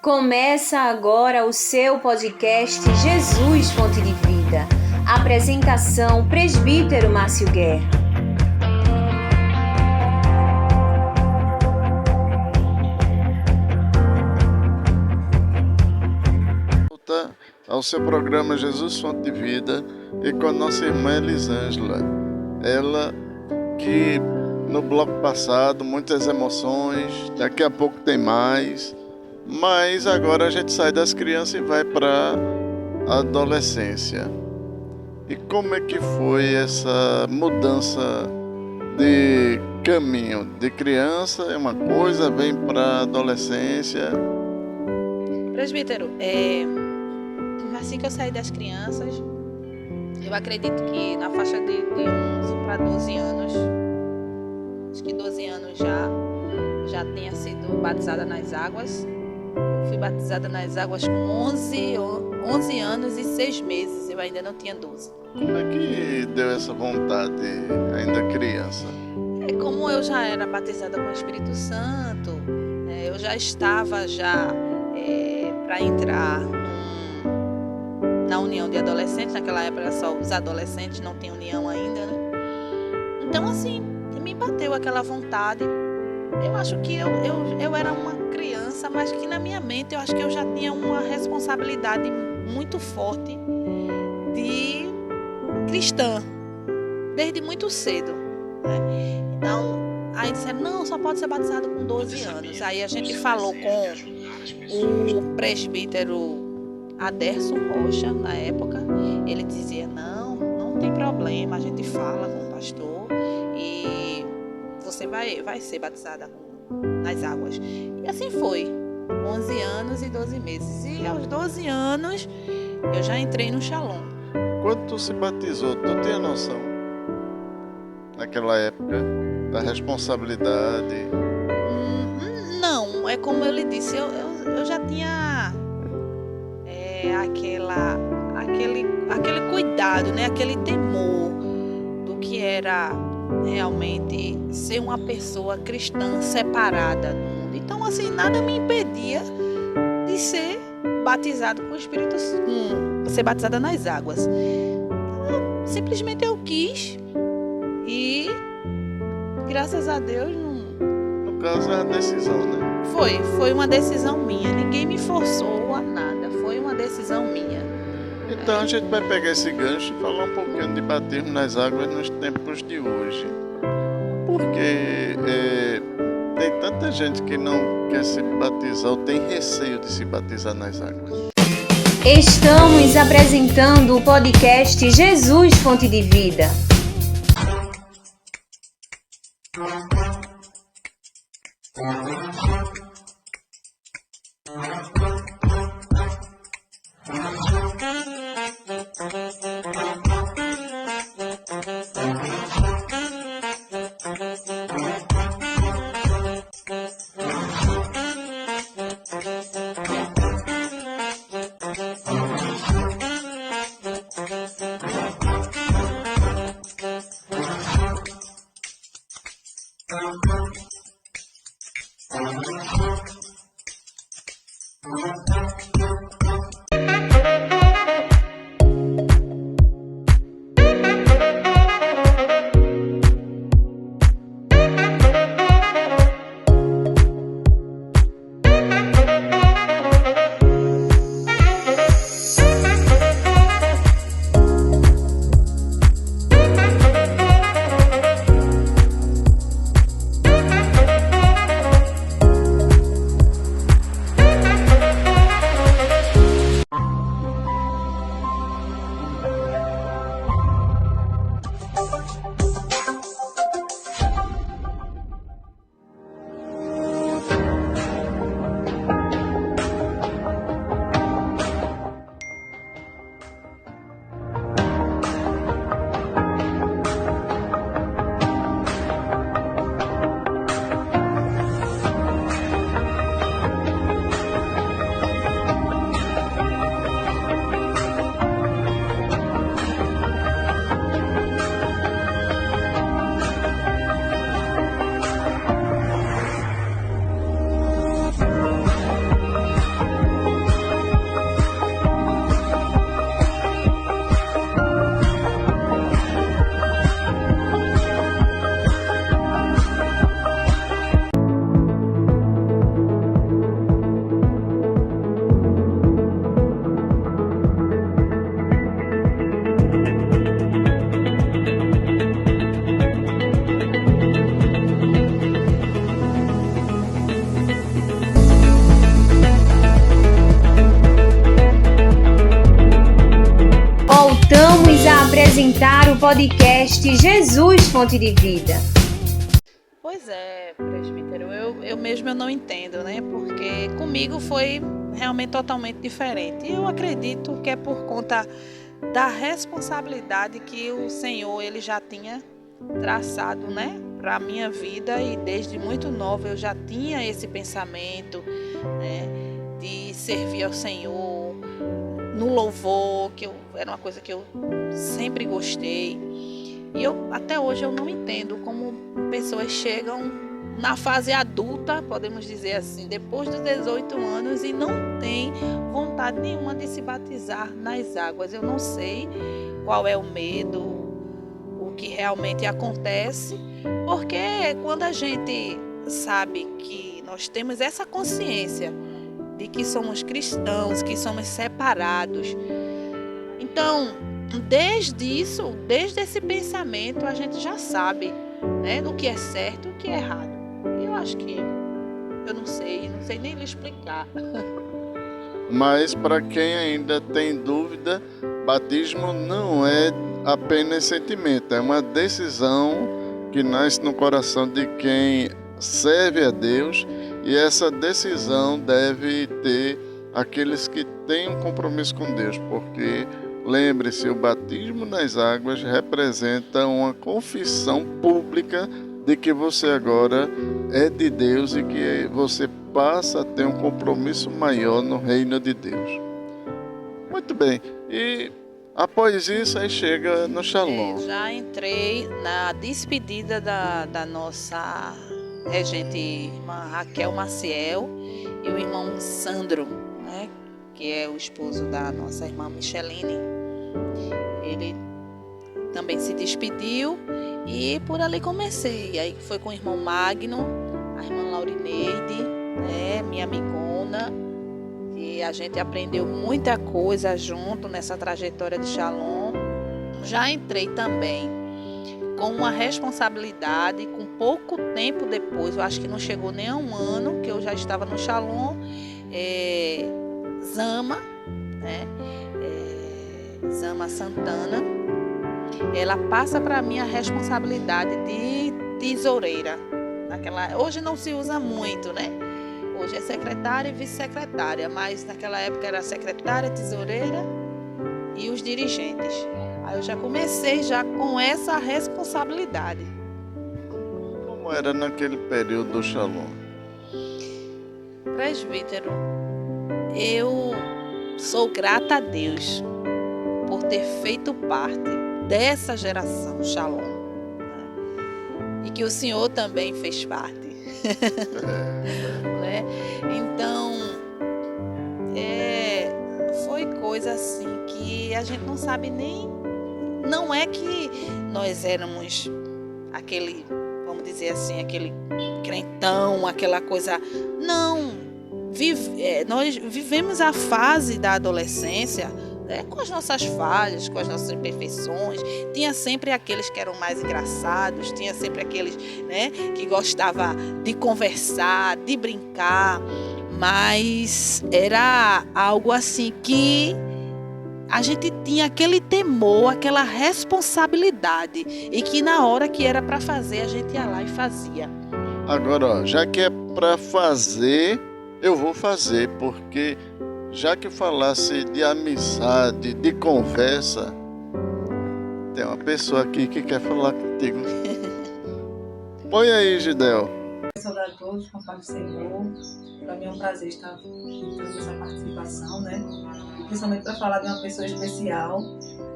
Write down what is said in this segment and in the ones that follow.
Começa agora o seu podcast Jesus Fonte de Vida. Apresentação: Presbítero Márcio Guerra. Volta ao seu programa Jesus Fonte de Vida e com a nossa irmã Elisângela. Ela que no bloco passado, muitas emoções, daqui a pouco tem mais. Mas agora a gente sai das crianças e vai para a adolescência. E como é que foi essa mudança de caminho? De criança é uma coisa, vem para a adolescência. Presbítero, assim que eu saí das crianças, eu acredito que na faixa de 11 para 12 anos, acho que 12 anos já tenha sido batizada nas águas. Fui batizada nas águas com 11 anos e 6 meses, eu ainda não tinha 12. Como é que deu essa vontade, ainda criança? Como eu já era batizada com o Espírito Santo, eu já estava para entrar na união de adolescentes. Naquela época era só os adolescentes, não tinha união ainda, né? Então assim, me bateu aquela vontade. Eu acho que eu era uma criança, mas que na minha mente eu acho que eu já tinha uma responsabilidade muito forte de cristã, desde muito cedo, né? Então, aí disseram, não, só pode ser batizado com 12 anos. Aí a gente falou com o presbítero Aderson Rocha, na época. Ele dizia, não tem problema, a gente fala com o pastor e você vai ser batizada nas águas. E assim foi, 11 anos e 12 meses. E aos 12 anos eu já entrei no Shalom. Quando tu se batizou, tu tinha noção, naquela época, da responsabilidade? Não, é como eu lhe disse, eu já tinha aquele cuidado, né? Aquele temor do que era realmente ser uma pessoa cristã separada do mundo. Então, assim, nada me impedia de ser batizado com o Espírito Santo, ser batizada nas águas. Simplesmente eu quis e, graças a Deus, No caso, é a decisão, né? Foi uma decisão minha. Ninguém me forçou a nada. Foi uma decisão minha. Então a gente vai pegar esse gancho e falar um pouquinho de batismo nas águas nos tempos de hoje. Porque tem tanta gente que não quer se batizar ou tem receio de se batizar nas águas. Estamos apresentando o podcast Jesus Fonte de Vida. apresentar o podcast Jesus Fonte de Vida. Pois é, presbítero, eu mesmo não entendo, né? Porque comigo foi realmente totalmente diferente. E eu acredito que é por conta da responsabilidade que o Senhor ele já tinha traçado, né, para a minha vida, e desde muito nova eu já tinha esse pensamento, né, de servir ao Senhor no louvor, era uma coisa que eu sempre gostei. E até hoje eu não entendo como pessoas chegam na fase adulta, podemos dizer assim, depois dos 18 anos e não tem vontade nenhuma de se batizar nas águas. Eu não sei qual é o medo, o que realmente acontece, porque quando a gente sabe que nós temos essa consciência de que somos cristãos, que somos separados, então, desde esse pensamento, a gente já sabe, né, do que é certo e o que é errado. Eu acho que eu não sei nem lhe explicar. Mas para quem ainda tem dúvida, batismo não é apenas sentimento, é uma decisão que nasce no coração de quem serve a Deus, e essa decisão deve ter aqueles que têm um compromisso com Deus, porque lembre-se, o batismo nas águas representa uma confissão pública de que você agora é de Deus e que você passa a ter um compromisso maior no reino de Deus. Muito bem, e após isso aí chega no Shalom. Já entrei na despedida da nossa regente irmã Raquel Maciel e o irmão Sandro, né, que é o esposo da nossa irmã Micheline. Ele também se despediu e por ali comecei. E aí foi com o irmão Magno, a irmã Laurineide, né, minha amigona, e a gente aprendeu muita coisa junto nessa trajetória de Shalom. Já entrei também com uma responsabilidade, com pouco tempo depois, eu acho que não chegou nem a um ano que eu já estava no Shalom, Zama, né? Zama Santana, ela passa para mim a responsabilidade de tesoureira. Hoje não se usa muito, né? Hoje é secretária e vice-secretária, mas naquela época era secretária, tesoureira e os dirigentes. Aí eu já comecei com essa responsabilidade. Como era naquele período do Shalom? Presbítero, eu sou grata a Deus por ter feito parte dessa geração Shalom, né? E que o Senhor também fez parte. Né? Então, foi coisa assim que a gente não sabe nem. Não é que nós éramos aquele, vamos dizer assim, aquele crentão, aquela coisa. Não, nós vivemos a fase da adolescência, né, com as nossas falhas, com as nossas imperfeições. Tinha sempre aqueles que eram mais engraçados, tinha sempre aqueles, né, que gostavam de conversar, de brincar, mas era algo assim que a gente tinha aquele temor, aquela responsabilidade, e que na hora que era para fazer, a gente ia lá e fazia. Agora, ó, já que é para fazer, eu vou fazer, porque já que falasse de amizade, de conversa, tem uma pessoa aqui que quer falar contigo. Põe aí, Gidel. Saudade a todos, com a paz do Senhor. Para mim é um prazer estar tendo essa participação, né? E principalmente para falar de uma pessoa especial,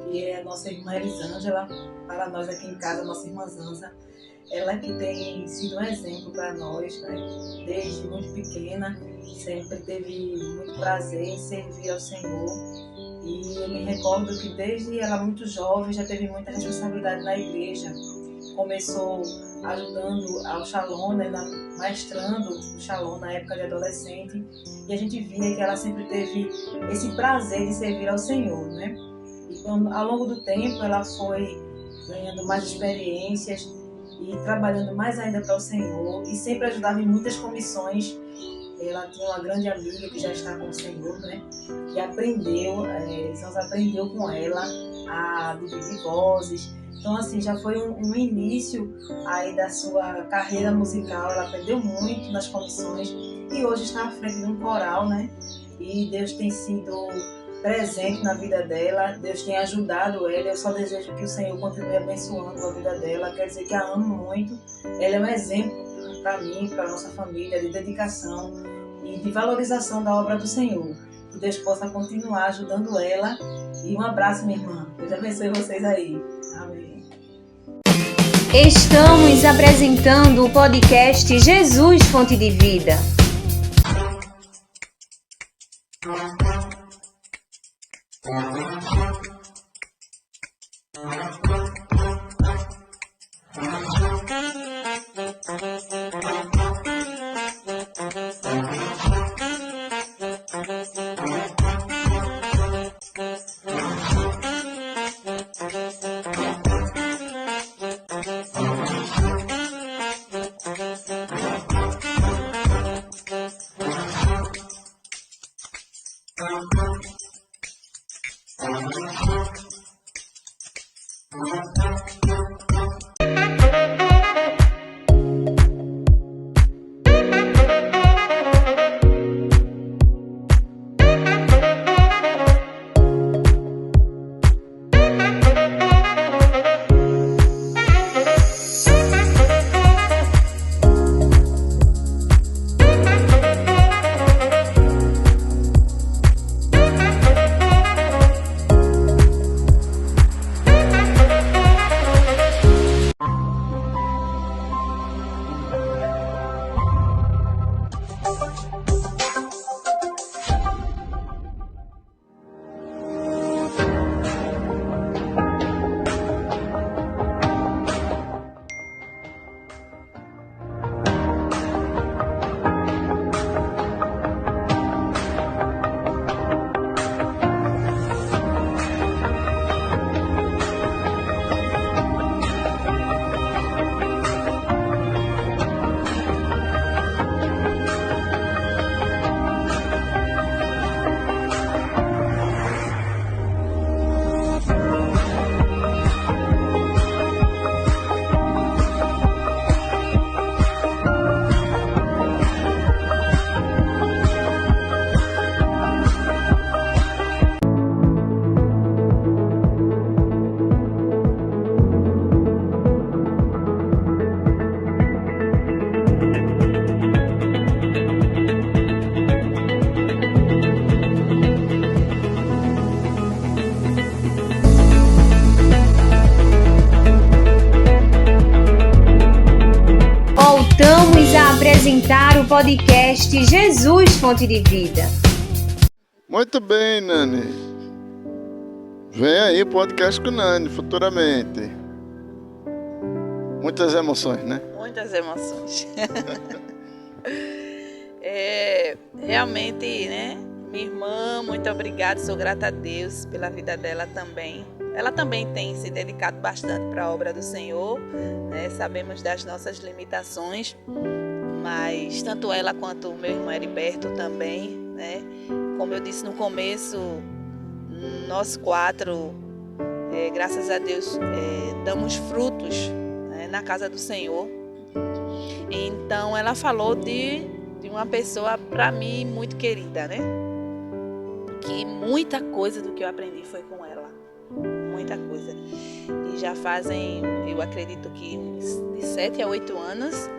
que é a nossa irmã Elisângela, para nós aqui em casa, a nossa irmã Zanza. Ela que tem sido um exemplo para nós, né? Desde muito pequena, sempre teve muito prazer em servir ao Senhor. E eu me recordo que desde ela muito jovem já teve muita responsabilidade na igreja. Começou ajudando ao Shalom, né, maestrando o Shalom na época de adolescente, e a gente via que ela sempre teve esse prazer de servir ao Senhor, né? E ao longo do tempo ela foi ganhando mais experiências e trabalhando mais ainda para o Senhor, e sempre ajudava em muitas comissões. Ela tinha uma grande amiga que já está com o Senhor, né? Que aprendeu, Zanza aprendeu com ela a dividir vozes. Então, assim, já foi um início aí da sua carreira musical. Ela aprendeu muito nas comissões e hoje está à frente de um coral, né? E Deus tem sido presente na vida dela, Deus tem ajudado ela. Eu só desejo que o Senhor continue abençoando a vida dela. Quer dizer que a amo muito. Ela é um exemplo para mim, para a nossa família, de dedicação e de valorização da obra do Senhor. Que Deus possa continuar ajudando ela. E um abraço, minha irmã. Deus abençoe vocês aí. Amém. Estamos apresentando o podcast Jesus Fonte de Vida. Voltamos a apresentar o podcast Jesus Fonte de Vida. Muito bem, Nani. Vem aí podcast com Nani futuramente. Muitas emoções, né? Muitas emoções. Realmente, né? Minha irmã, muito obrigada. Sou grata a Deus pela vida dela também. Ela também tem se dedicado bastante para a obra do Senhor, né? Sabemos das nossas limitações, mas tanto ela quanto o meu irmão Heriberto também, né? Como eu disse no começo, nós quatro, graças a Deus, damos frutos, né, na casa do Senhor. Então ela falou de uma pessoa para mim muito querida, né? Que muita coisa do que eu aprendi foi com ela. Muita coisa. E já fazem, eu acredito que de 7 a 8 anos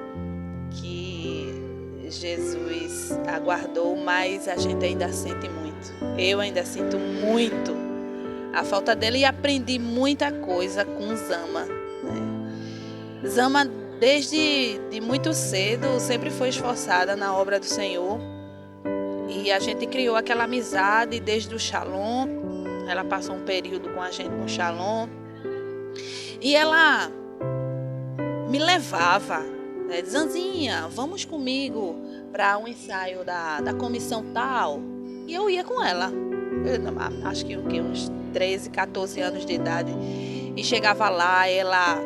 que Jesus aguardou, mas a gente ainda sente muito. Eu ainda sinto muito a falta dele e aprendi muita coisa com Zama, né? Zama, desde muito cedo, sempre foi esforçada na obra do Senhor. E a gente criou aquela amizade desde o Shalom. Ela passou um período com a gente no Shalom. E ela me levava, né? Zanzinha, vamos comigo para um ensaio da comissão tal. E eu ia com ela. Eu, acho que uns 13, 14 anos de idade. E chegava lá, ela,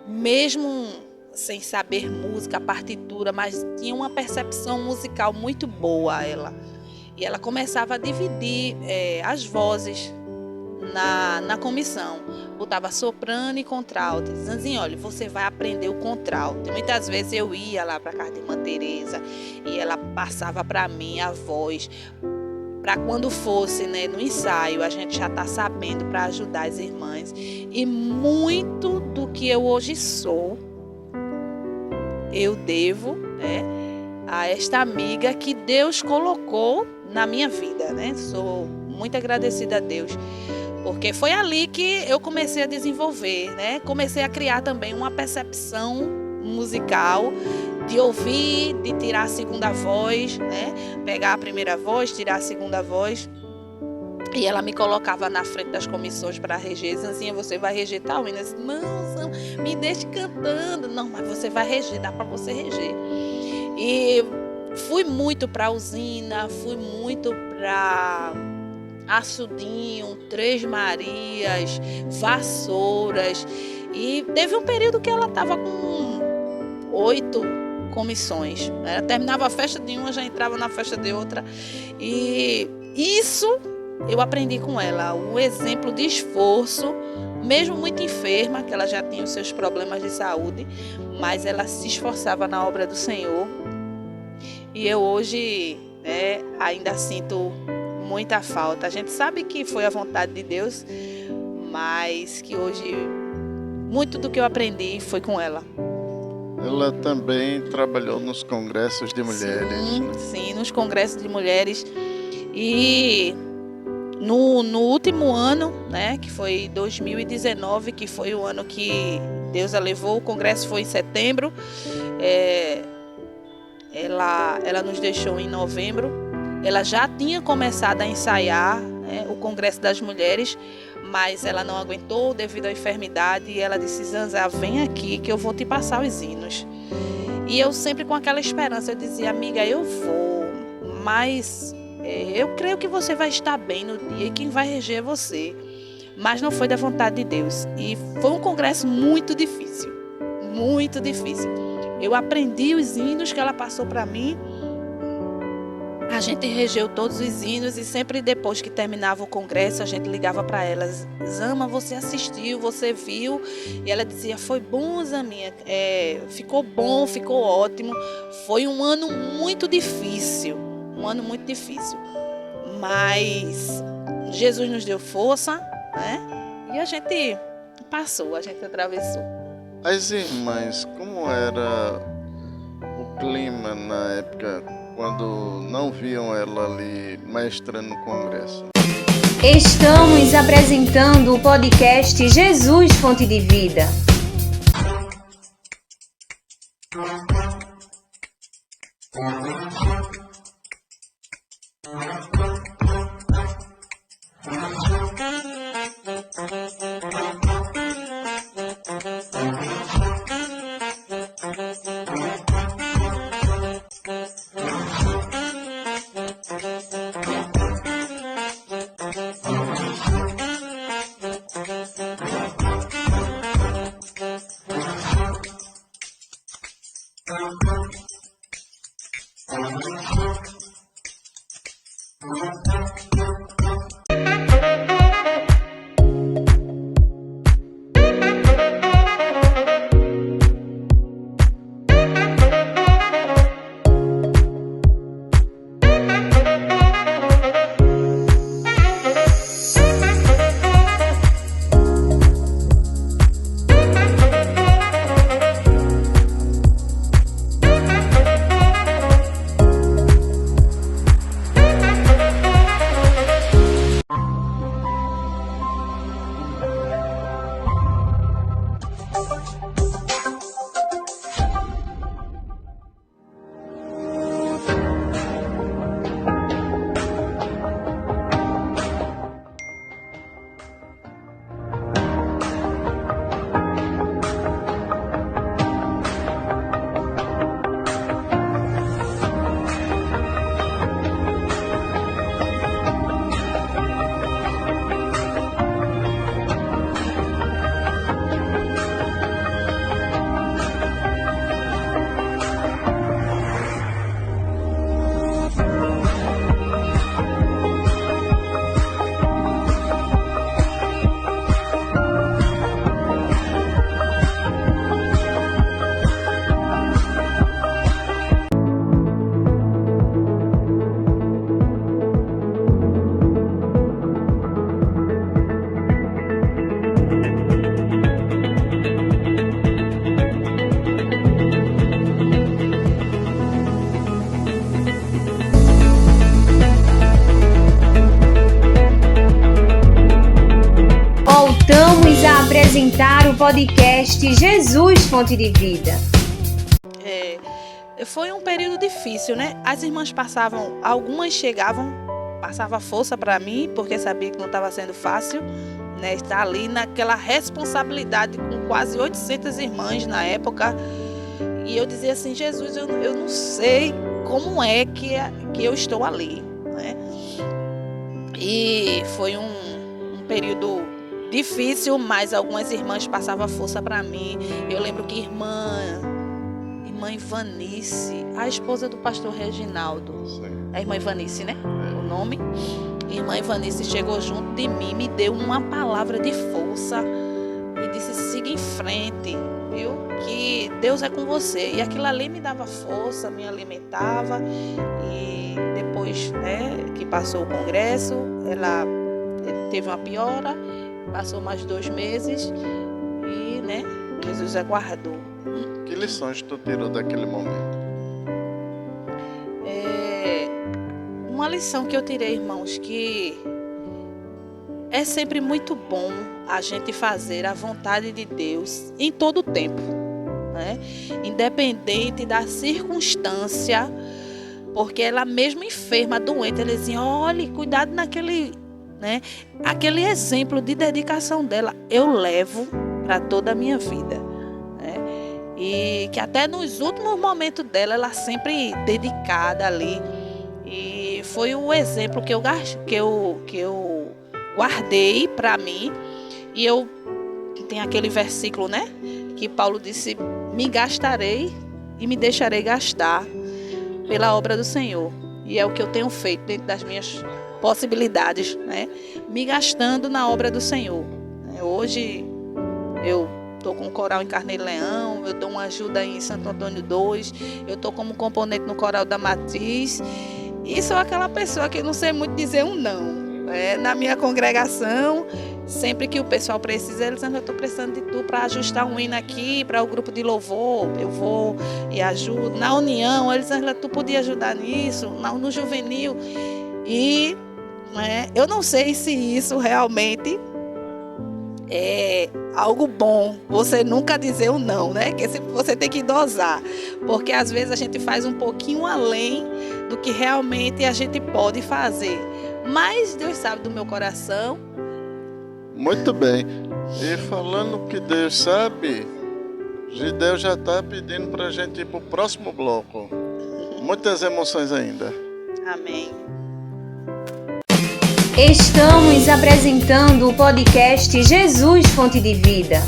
mesmo sem saber música, partitura, mas tinha uma percepção musical muito boa, ela. E ela começava a dividir as vozes, na comissão. Botava soprano e contralto. Dizia, olha, você vai aprender o contralto. E muitas vezes eu ia lá para casa de Irmã Teresa e ela passava para mim a voz, para quando fosse, né, no ensaio, a gente já está sabendo para ajudar as irmãs. E muito do que eu hoje sou, eu devo, né, a esta amiga que Deus colocou na minha vida, né? Sou muito agradecida a Deus, porque foi ali que eu comecei a desenvolver, né? Comecei a criar também uma percepção musical, de ouvir, de tirar a segunda voz, né? Pegar a primeira voz, tirar a segunda voz. E ela me colocava na frente das comissões para reger. Zanzinha, você vai reger tal? E eu disse, não, me deixe cantando. Não, mas você vai reger, dá para você reger. E fui muito para a usina, fui muito para Açudinho, Três Marias, Vassouras. E teve um período que ela estava com 8 comissões. Ela terminava a festa de uma, já entrava na festa de outra. E isso eu aprendi com ela, o exemplo de esforço, mesmo muito enferma, que ela já tinha os seus problemas de saúde, mas ela se esforçava na obra do Senhor. E eu hoje, né, ainda sinto muita falta. A gente sabe que foi a vontade de Deus, mas que hoje muito do que eu aprendi foi com ela. Ela também trabalhou nos congressos de mulheres. Sim, nos congressos de mulheres. E no último ano, né, que foi 2019, que foi o ano que Deus a levou, o congresso foi em setembro, ela nos deixou em novembro. Ela já tinha começado a ensaiar, né, o congresso das mulheres, mas ela não aguentou devido à enfermidade e ela disse, Zanza, vem aqui que eu vou te passar os hinos. E eu sempre com aquela esperança, eu dizia, amiga, eu vou, mas eu creio que você vai estar bem no dia e quem vai reger é você. Mas não foi da vontade de Deus. E foi um congresso muito difícil, muito difícil. Eu aprendi os hinos que ela passou para mim. A gente regeu todos os hinos e sempre depois que terminava o congresso, a gente ligava para elas. Zama, você assistiu, você viu? E ela dizia, foi bom, Zaminha, ficou bom, ficou ótimo. Foi um ano muito difícil, mas Jesus nos deu força, né? E a gente passou, a gente atravessou. As irmãs, como era o clima na época quando não viam ela ali mestrando no congresso? Estamos apresentando o podcast Jesus Fonte de Vida. apresentar o podcast Jesus Fonte de Vida. Foi um período difícil, né? As irmãs passavam, algumas chegavam, passavam força para mim, porque sabia que não estava sendo fácil, né? Estar ali naquela responsabilidade com quase 800 irmãs na época. E eu dizia assim, Jesus, eu não sei como é que eu estou ali, né? E foi um período difícil, mas algumas irmãs passavam força para mim. Eu lembro que irmã Ivanice, a esposa do pastor Reginaldo, a irmã Ivanice, né? O nome. Irmã Ivanice chegou junto de mim, me deu uma palavra de força e disse, siga em frente, viu? Que Deus é com você. E aquilo ali me dava força, me alimentava. E depois, né, que passou o congresso, ela teve uma piora, passou mais 2 meses e, né, Jesus aguardou. Que lições tu tirou daquele momento? Uma lição que eu tirei, irmãos, que é sempre muito bom a gente fazer a vontade de Deus em todo o tempo, né? Independente da circunstância, porque ela mesmo enferma, doente, ela dizia, olhe, cuidado naquele, né? Aquele exemplo de dedicação dela, eu levo para toda a minha vida. E que até nos últimos momentos dela, ela sempre dedicada ali. E foi o exemplo que eu guardei para mim. E eu tem aquele versículo, né? Que Paulo disse, me gastarei e me deixarei gastar pela obra do Senhor. E é o que eu tenho feito dentro das minhas possibilidades, né? Me gastando na obra do Senhor. Hoje eu estou com o coral em Carneiro Leão, eu dou uma ajuda em Santo Antônio 2, eu estou como componente no coral da Matriz, e sou aquela pessoa que não sei muito dizer um não. Na minha congregação, sempre que o pessoal precisa, eles dizem, eu estou precisando de tu para ajustar um hino aqui, para o grupo de louvor, eu vou e ajudo. Na união, eles dizem, tu podia ajudar nisso, no juvenil. E eu não sei se isso realmente é algo bom, você nunca dizer o não, né? Que você tem que dosar, porque às vezes a gente faz um pouquinho além do que realmente a gente pode fazer, mas Deus sabe do meu coração. Muito bem, e falando que Deus sabe, Gideon já está pedindo para a gente ir para o próximo bloco, muitas emoções ainda. Amém. Estamos apresentando o podcast Jesus Fonte de Vida.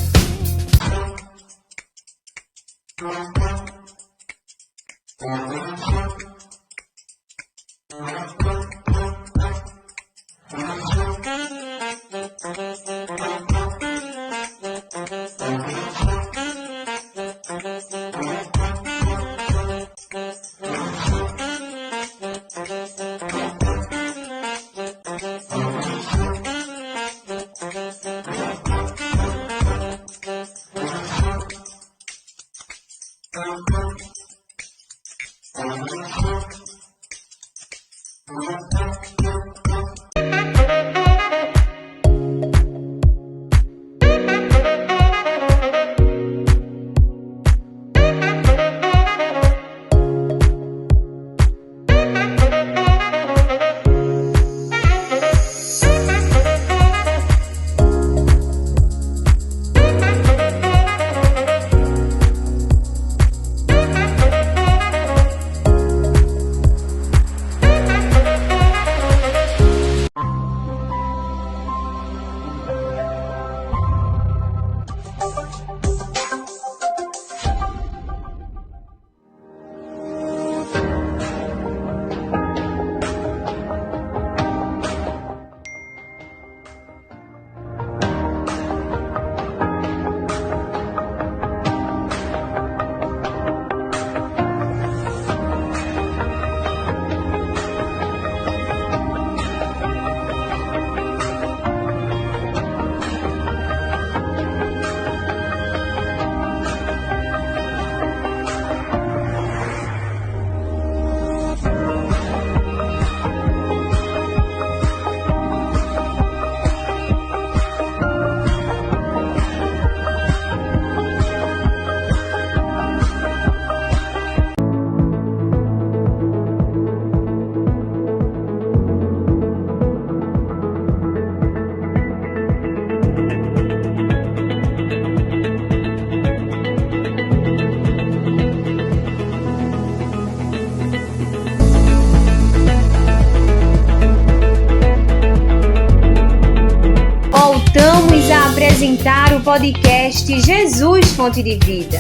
apresentar o podcast Jesus Fonte de Vida.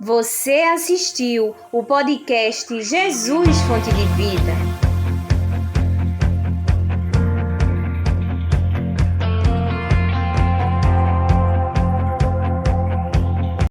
Você assistiu o podcast Jesus Fonte de Vida.